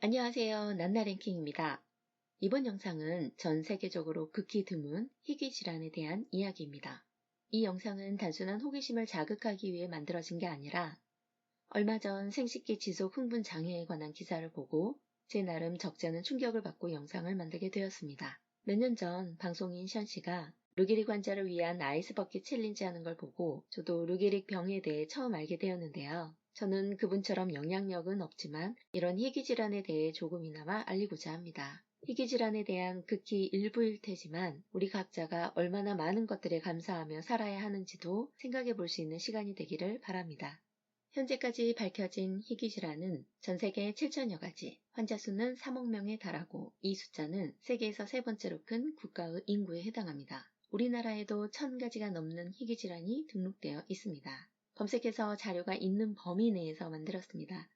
안녕하세요. 난나랭킹입니다. 이번 영상은 전 세계적으로 극히 드문 희귀 질환에 대한 이야기입니다. 이 영상은 단순한 호기심을 자극하기 위해 만들어진 게 아니라 얼마 전 생식기 지속 흥분 장애에 관한 기사를 보고 제 나름 적잖은 충격을 받고 영상을 만들게 되었습니다. 몇 년 전 방송인 션 씨가 루게릭 환자를 위한 아이스버킷 챌린지 하는 걸 보고 저도 루게릭 병에 대해 처음 알게 되었는데요. 저는 그분처럼 영향력은 없지만 이런 희귀 질환에 대해 조금이나마 알리고자 합니다. 희귀 질환에 대한 극히 일부일 테지만 우리 각자가 얼마나 많은 것들에 감사하며 살아야 하는지도 생각해 볼 수 있는 시간이 되기를 바랍니다. 현재까지 밝혀진 희귀 질환은 전 세계 7천여 가지, 환자 수는 3억 명에 달하고 이 숫자는 세계에서 세 번째로 큰 국가의 인구에 해당합니다. 우리나라에도 1,000가지가 넘는 희귀 질환이 등록되어 있습니다. 검색해서 자료가 있는 범위 내에서 만들었습니다.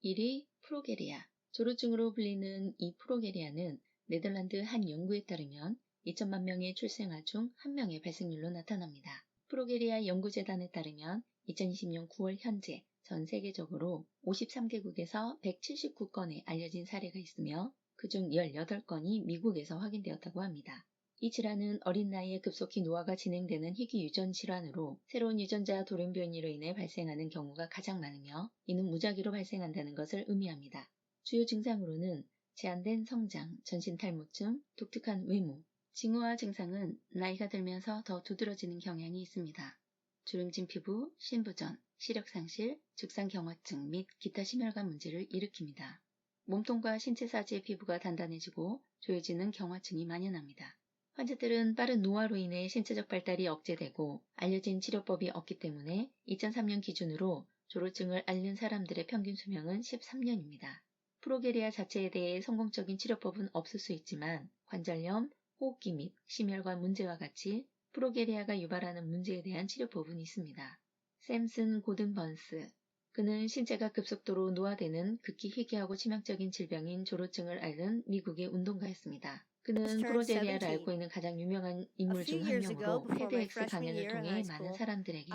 1위 프로게리아. 조루증으로 불리는 이 프로게리아는 네덜란드 한 연구에 따르면 2천만 명의 출생아 중 1명의 발생률로 나타납니다. 프로게리아 연구재단에 따르면 2020년 9월 현재 전 세계적으로 53개국에서 179건의 알려진 사례가 있으며 그중 18건이 미국에서 확인되었다고 합니다. 이 질환은 어린 나이에 급속히 노화가 진행되는 희귀 유전 질환으로 새로운 유전자 돌연변이로 인해 발생하는 경우가 가장 많으며 이는 무작위로 발생한다는 것을 의미합니다. 주요 증상으로는 제한된 성장, 전신 탈모증, 독특한 외모, 징후와 증상은 나이가 들면서 더 두드러지는 경향이 있습니다. 주름진 피부, 신부전, 시력 상실, 죽상 경화증 및 기타 심혈관 문제를 일으킵니다. 몸통과 신체 사지의 피부가 단단해지고 조여지는 경화증이 만연합니다. 환자들은 빠른 노화로 인해 신체적 발달이 억제되고 알려진 치료법이 없기 때문에 2003년 기준으로 조루증을 앓는 사람들의 평균 수명은 13년입니다. 프로게리아 자체에 대해 성공적인 치료법은 없을 수 있지만 관절염, 호흡기 및 심혈관 문제와 같이 프로게리아가 유발하는 문제에 대한 치료법은 있습니다. 샘슨 고든 번스. 그는 신체가 급속도로 노화되는 극히 희귀하고 치명적인 질병인 조루증을 앓는 미국의 운동가였습니다. 그는 프로게리아를 앓고 있는 가장 유명한 인물 중 한 명으로 테드엑스 강연을 통해 많은 사람들에게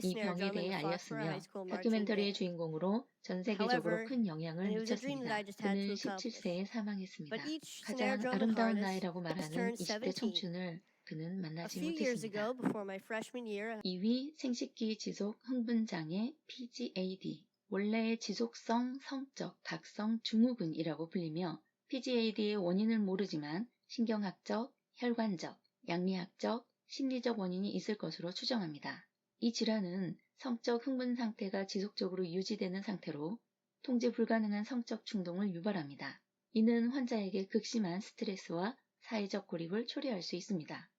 이 병에 대해 알렸으며 다큐멘터리의 주인공으로 전 세계적으로 큰 영향을 미쳤습니다. 그는 17세에 사망했습니다. 가장 아름다운 나이라고 말하는 20대 청춘을 그는 만나지 못했습니다. 2위 생식기 지속 흥분장애 PGAD. 원래 지속성 성적 각성 증후군이라고 불리며 PGAD의 원인을 모르지만 신경학적, 혈관적, 양리학적, 심리적 원인이 있을 것으로 추정합니다. 이 질환은 성적 흥분 상태가 지속적으로 유지되는 상태로 통제 불가능한 성적 충동을 유발합니다. 이는 환자에게 극심한 스트레스와 사회적 고립을 초래할 수 있습니다.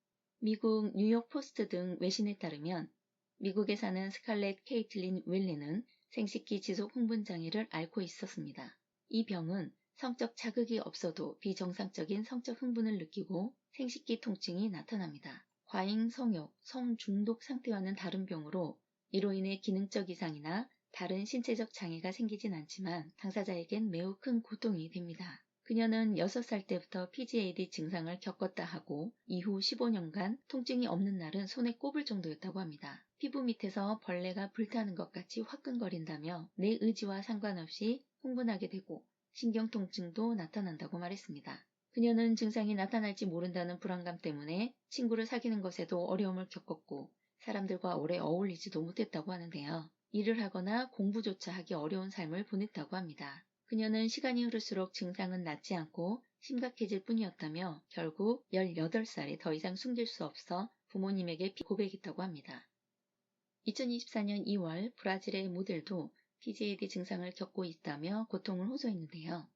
미국 뉴욕 포스트 등 외신에 따르면 미국에 사는 스칼렛 케이틀린 웰리는 생식기 지속 흥분 장애를 앓고 있었습니다. 이 병은 성적 자극이 없어도 비정상적인 성적 흥분을 느끼고 생식기 통증이 나타납니다. 과잉 성욕, 성중독 상태와는 다른 병으로 이로 인해 기능적 이상이나 다른 신체적 장애가 생기진 않지만 당사자에겐 매우 큰 고통이 됩니다. 그녀는 6살 때부터 PGAD 증상을 겪었다 하고 이후 15년간 통증이 없는 날은 손에 꼽을 정도였다고 합니다. 피부 밑에서 벌레가 불타는 것 같이 화끈거린다며 내 의지와 상관없이 흥분하게 되고 신경통증도 나타난다고 말했습니다. 그녀는 증상이 나타날지 모른다는 불안감 때문에 친구를 사귀는 것에도 어려움을 겪었고 사람들과 오래 어울리지도 못했다고 하는데요. 일을 하거나 공부조차 하기 어려운 삶을 보냈다고 합니다. 그녀는 시간이 흐를수록 증상은 낫지 않고 심각해질 뿐이었다며 결국 18살에 더 이상 숨길 수 없어 부모님에게 고백했다고 합니다. 2024년 2월 브라질의 모델도 PGAD 증상을 겪고 있다며 고통을 호소했는데요.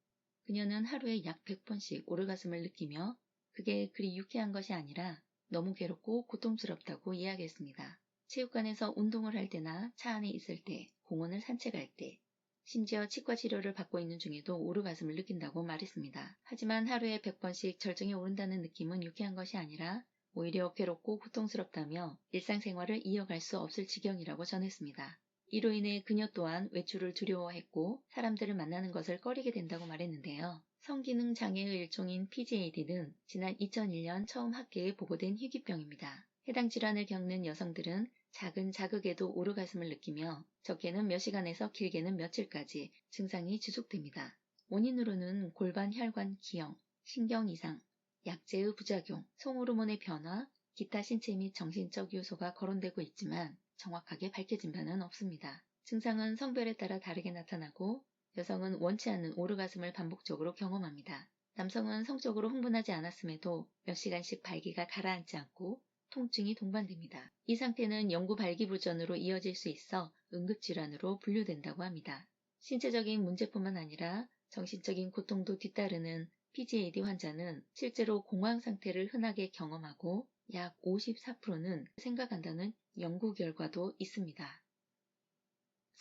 그녀는 하루에 약 100번씩 오르가즘을 느끼며 그게 그리 유쾌한 것이 아니라 너무 괴롭고 고통스럽다고 이야기했습니다. 체육관에서 운동을 할 때나 차 안에 있을 때, 공원을 산책할 때, 심지어 치과 치료를 받고 있는 중에도 오르가즘을 느낀다고 말했습니다. 하지만 하루에 100번씩 절정에 오른다는 느낌은 유쾌한 것이 아니라 오히려 괴롭고 고통스럽다며 일상생활을 이어갈 수 없을 지경이라고 전했습니다. 이로 인해 그녀 또한 외출을 두려워했고 사람들을 만나는 것을 꺼리게 된다고 말했는데요. 성기능 장애의 일종인 PGAD는 지난 2001년 처음 학계에 보고된 희귀병입니다. 해당 질환을 겪는 여성들은 작은 자극에도 오르가즘을 느끼며 적게는 몇 시간에서 길게는 며칠까지 증상이 지속됩니다. 원인으로는 골반 혈관 기형, 신경 이상, 약제의 부작용, 성호르몬의 변화, 기타 신체 및 정신적 요소가 거론되고 있지만 정확하게 밝혀진 바는 없습니다. 증상은 성별에 따라 다르게 나타나고 여성은 원치 않는 오르가즘을 반복적으로 경험합니다. 남성은 성적으로 흥분하지 않았음에도 몇 시간씩 발기가 가라앉지 않고 통증이 동반됩니다. 이 상태는 영구 발기부전으로 이어질 수 있어 응급질환으로 분류된다고 합니다. 신체적인 문제뿐만 아니라 정신적인 고통도 뒤따르는 PGAD 환자는 실제로 공황 상태를 흔하게 경험하고 약 54%는 생각한다는 연구 결과도 있습니다.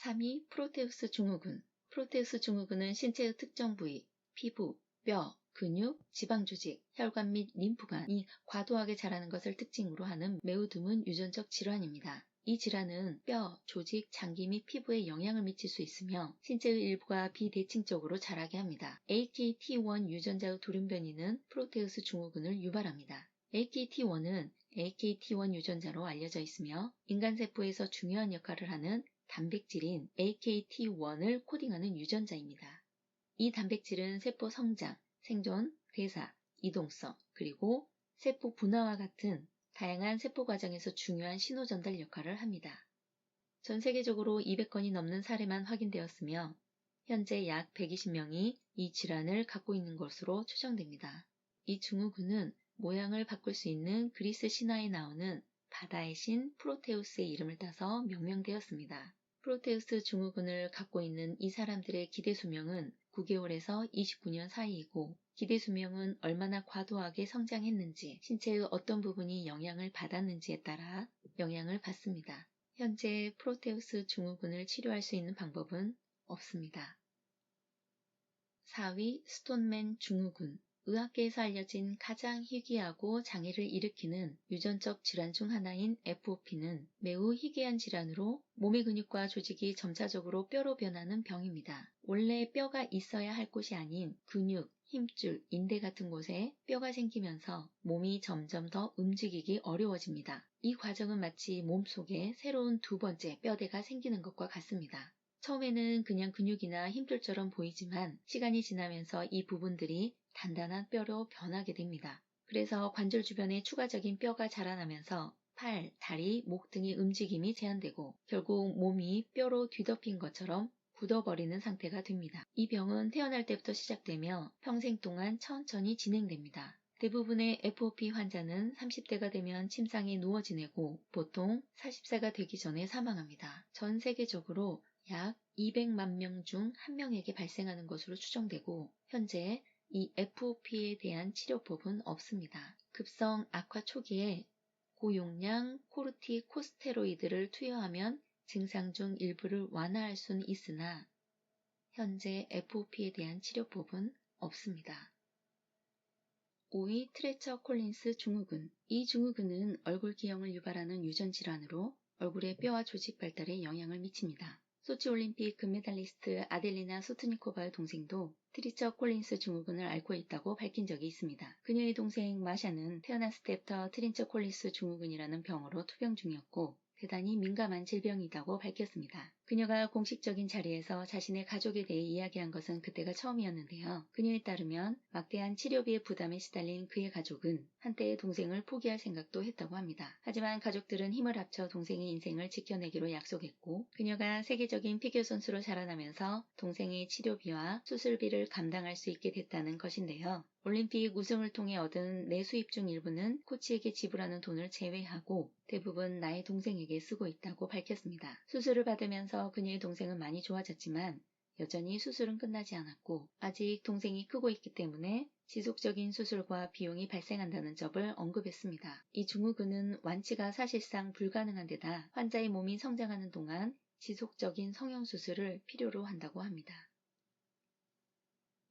3위 프로테우스 증후군. 프로테우스 증후군은 신체의 특정 부위, 피부, 뼈, 근육, 지방조직, 혈관 및 림프관이 과도하게 자라는 것을 특징으로 하는 매우 드문 유전적 질환입니다. 이 질환은 뼈, 조직, 장기 및 피부에 영향을 미칠 수 있으며 신체의 일부가 비대칭적으로 자라게 합니다. AKT1 유전자의 돌연변이는 프로테우스 증후군을 유발합니다. AKT1은 AKT1 유전자로 알려져 있으며 인간 세포에서 중요한 역할을 하는 단백질인 AKT1을 코딩하는 유전자입니다. 이 단백질은 세포 성장, 생존, 대사, 이동성, 그리고 세포 분화와 같은 다양한 세포 과정에서 중요한 신호 전달 역할을 합니다. 전 세계적으로 200건이 넘는 사례만 확인되었으며 현재 약 120명이 이 질환을 갖고 있는 것으로 추정됩니다. 이 증후군은 모양을 바꿀 수 있는 그리스 신화에 나오는 바다의 신 프로테우스의 이름을 따서 명명되었습니다. 프로테우스 증후군을 갖고 있는 이 사람들의 기대 수명은 9개월에서 29년 사이이고 기대 수명은 얼마나 과도하게 성장했는지 신체의 어떤 부분이 영향을 받았는지에 따라 영향을 받습니다. 현재 프로테우스 증후군을 치료할 수 있는 방법은 없습니다. 4위 스톤맨 증후군. 의학계에서 알려진 가장 희귀하고 장애를 일으키는 유전적 질환 중 하나인 FOP는 매우 희귀한 질환으로 몸의 근육과 조직이 점차적으로 뼈로 변하는 병입니다. 원래 뼈가 있어야 할 곳이 아닌 근육, 힘줄, 인대 같은 곳에 뼈가 생기면서 몸이 점점 더 움직이기 어려워집니다. 이 과정은 마치 몸속에 새로운 두 번째 뼈대가 생기는 것과 같습니다. 처음에는 그냥 근육이나 힘줄처럼 보이지만 시간이 지나면서 이 부분들이 단단한 뼈로 변하게 됩니다. 그래서 관절 주변에 추가적인 뼈가 자라나면서 팔, 다리, 목 등의 움직임이 제한되고 결국 몸이 뼈로 뒤덮인 것처럼 굳어버리는 상태가 됩니다. 이 병은 태어날 때부터 시작되며 평생 동안 천천히 진행됩니다. 대부분의 FOP 환자는 30대가 되면 침상에 누워 지내고 보통 40세가 되기 전에 사망합니다. 전 세계적으로 약 200만 명 중 1명에게 발생하는 것으로 추정되고 현재 이 FOP에 대한 치료법은 없습니다. 급성 악화 초기에 고용량 코르티코스테로이드를 투여하면 증상 중 일부를 완화할 수는 있으나 현재 FOP에 대한 치료법은 없습니다. 5위 트레처 콜린스 증후군. 이 증후군은 얼굴 기형을 유발하는 유전 질환으로 얼굴의 뼈와 조직 발달에 영향을 미칩니다. 소치올림픽 금메달리스트 아델리나 소트니코바의 동생도 트리처 콜린스 증후군을 앓고 있다고 밝힌 적이 있습니다. 그녀의 동생 마샤는 태어났을 때부터 트리처 콜린스 증후군이라는 병으로 투병 중이었고 대단히 민감한 질병이라고 밝혔습니다. 그녀가 공식적인 자리에서 자신의 가족에 대해 이야기한 것은 그때가 처음이었는데요. 그녀에 따르면 막대한 치료비의 부담에 시달린 그의 가족은 한때 동생을 포기할 생각도 했다고 합니다. 하지만 가족들은 힘을 합쳐 동생의 인생을 지켜내기로 약속했고 그녀가 세계적인 피겨 선수로 자라나면서 동생의 치료비와 수술비를 감당할 수 있게 됐다는 것인데요. 올림픽 우승을 통해 얻은 내 수입 중 일부는 코치에게 지불하는 돈을 제외하고 대부분 나의 동생에게 쓰고 있다고 밝혔습니다. 수술을 받으면서 그녀의 동생은 많이 좋아졌지만 여전히 수술은 끝나지 않았고 아직 동생이 크고 있기 때문에 지속적인 수술과 비용이 발생한다는 점을 언급했습니다. 이 증후군은 완치가 사실상 불가능한 데다 환자의 몸이 성장하는 동안 지속적인 성형수술을 필요로 한다고 합니다.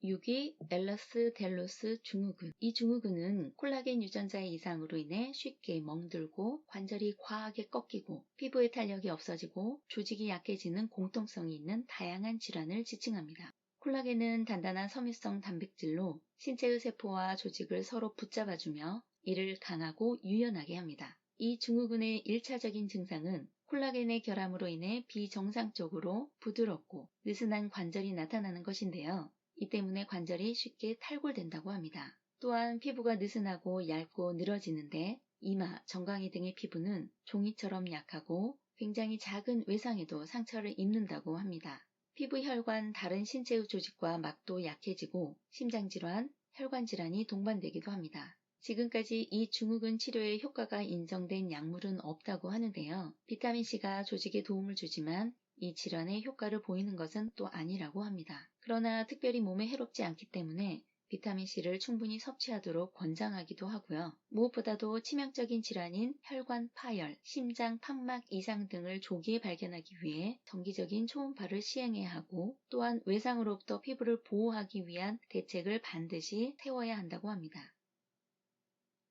6위 엘러스 델로스 증후군. 이 증후군은 콜라겐 유전자의 이상으로 인해 쉽게 멍들고 관절이 과하게 꺾이고 피부의 탄력이 없어지고 조직이 약해지는 공통성이 있는 다양한 질환을 지칭합니다. 콜라겐은 단단한 섬유성 단백질로 신체의 세포와 조직을 서로 붙잡아주며 이를 강하고 유연하게 합니다. 이 증후군의 1차적인 증상은 콜라겐의 결함으로 인해 비정상적으로 부드럽고 느슨한 관절이 나타나는 것인데요. 이 때문에 관절이 쉽게 탈골된다고 합니다. 또한 피부가 느슨하고 얇고 늘어지는데 이마, 정강이 등의 피부는 종이처럼 약하고 굉장히 작은 외상에도 상처를 입는다고 합니다. 피부 혈관, 다른 신체의 조직과 막도 약해지고 심장질환, 혈관질환이 동반되기도 합니다. 지금까지 이 증후군 치료에 효과가 인정된 약물은 없다고 하는데요. 비타민C가 조직에 도움을 주지만 이 질환에 효과를 보이는 것은 또 아니라고 합니다. 그러나 특별히 몸에 해롭지 않기 때문에 비타민C를 충분히 섭취하도록 권장하기도 하고요. 무엇보다도 치명적인 질환인 혈관 파열, 심장 판막 이상 등을 조기에 발견하기 위해 정기적인 초음파를 시행해야 하고 또한 외상으로부터 피부를 보호하기 위한 대책을 반드시 세워야 한다고 합니다.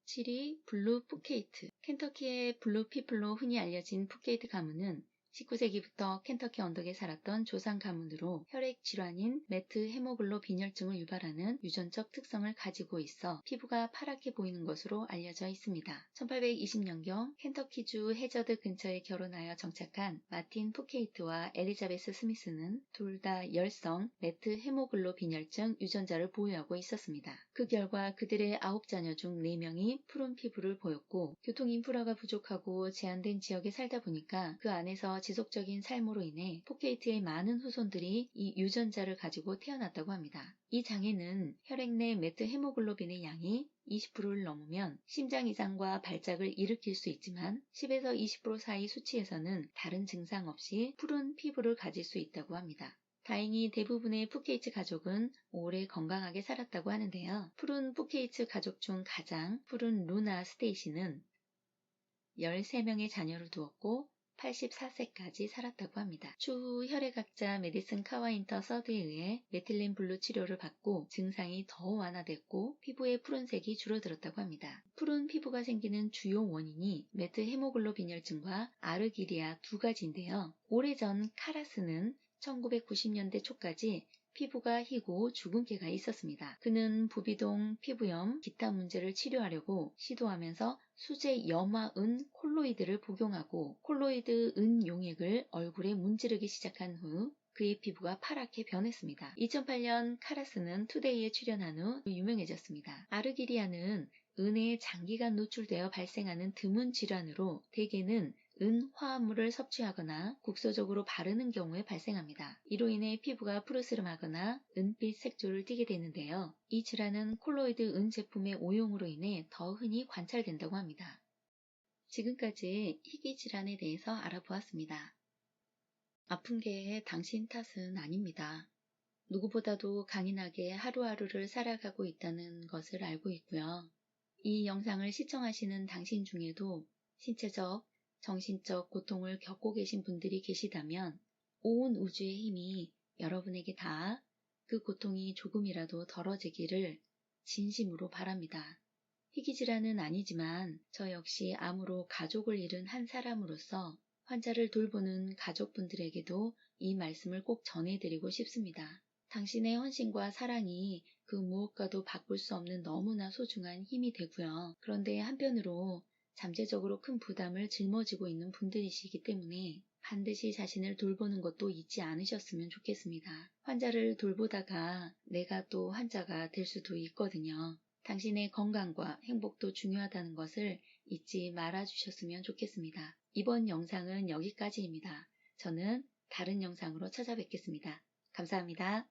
7위 블루 푸케이트. 켄터키의 블루 피플로 흔히 알려진 푸케이트 가문은 19세기부터 켄터키 언덕에 살았던 조상 가문으로 혈액 질환인 매트 헤모글로빈혈증을 유발하는 유전적 특성을 가지고 있어 피부가 파랗게 보이는 것으로 알려져 있습니다. 1820년경 켄터키주 해저드 근처에 결혼하여 정착한 마틴 푸케이트와 엘리자베스 스미스는 둘 다 열성 매트 헤모글로빈혈증 유전자를 보유하고 있었습니다. 그 결과 그들의 9자녀 중 4명이 푸른 피부를 보였고 교통인프라가 부족하고 제한된 지역에 살다 보니까 그 안에서 지속적인 삶으로 인해 푸케이트의 많은 후손들이 이 유전자를 가지고 태어났다고 합니다. 이 장애는 혈액 내 매트 헤모글로빈의 양이 20%를 넘으면 심장 이상과 발작을 일으킬 수 있지만 10에서 20% 사이 수치에서는 다른 증상 없이 푸른 피부를 가질 수 있다고 합니다. 다행히 대부분의 푸케이츠 가족은 오래 건강하게 살았다고 하는데요. 푸른 푸케이츠 가족 중 가장 푸른 루나 스테이시는 13명의 자녀를 두었고 84세까지 살았다고 합니다. 추후 혈액학자 메디슨 카와인터 서드에 의해 메틸렌 블루 치료를 받고 증상이 더 완화됐고 피부의 푸른색이 줄어들었다고 합니다. 푸른 피부가 생기는 주요 원인이 매트 헤모글로빈혈증과 아르기리아 두 가지인데요. 오래전 카라스는 1990년대 초까지 피부가 희고 주근깨가 있었습니다. 그는 부비동, 피부염, 기타 문제를 치료하려고 시도하면서 수제 염화은 콜로이드를 복용하고 콜로이드 은 용액을 얼굴에 문지르기 시작한 후 그의 피부가 파랗게 변했습니다. 2008년 카라스는 투데이에 출연한 후 유명해졌습니다. 아르기리아는 은에 장기간 노출되어 발생하는 드문 질환으로 대개는 은 화합물을 섭취하거나 국소적으로 바르는 경우에 발생합니다. 이로 인해 피부가 푸르스름하거나 은빛 색조를 띠게 되는데요. 이 질환은 콜로이드 은 제품의 오용으로 인해 더 흔히 관찰된다고 합니다. 지금까지 희귀 질환에 대해서 알아보았습니다. 아픈 게 당신 탓은 아닙니다. 누구보다도 강인하게 하루하루를 살아가고 있다는 것을 알고 있고요. 이 영상을 시청하시는 당신 중에도 신체적, 정신적 고통을 겪고 계신 분들이 계시다면 온 우주의 힘이 여러분에게 닿아 그 고통이 조금이라도 덜어지기를 진심으로 바랍니다. 희귀질환은 아니지만 저 역시 암으로 가족을 잃은 한 사람으로서 환자를 돌보는 가족분들에게도 이 말씀을 꼭 전해드리고 싶습니다. 당신의 헌신과 사랑이 그 무엇과도 바꿀 수 없는 너무나 소중한 힘이 되고요. 그런데 한편으로 잠재적으로 큰 부담을 짊어지고 있는 분들이시기 때문에 반드시 자신을 돌보는 것도 잊지 않으셨으면 좋겠습니다. 환자를 돌보다가 내가 또 환자가 될 수도 있거든요. 당신의 건강과 행복도 중요하다는 것을 잊지 말아주셨으면 좋겠습니다. 이번 영상은 여기까지입니다. 저는 다른 영상으로 찾아뵙겠습니다. 감사합니다.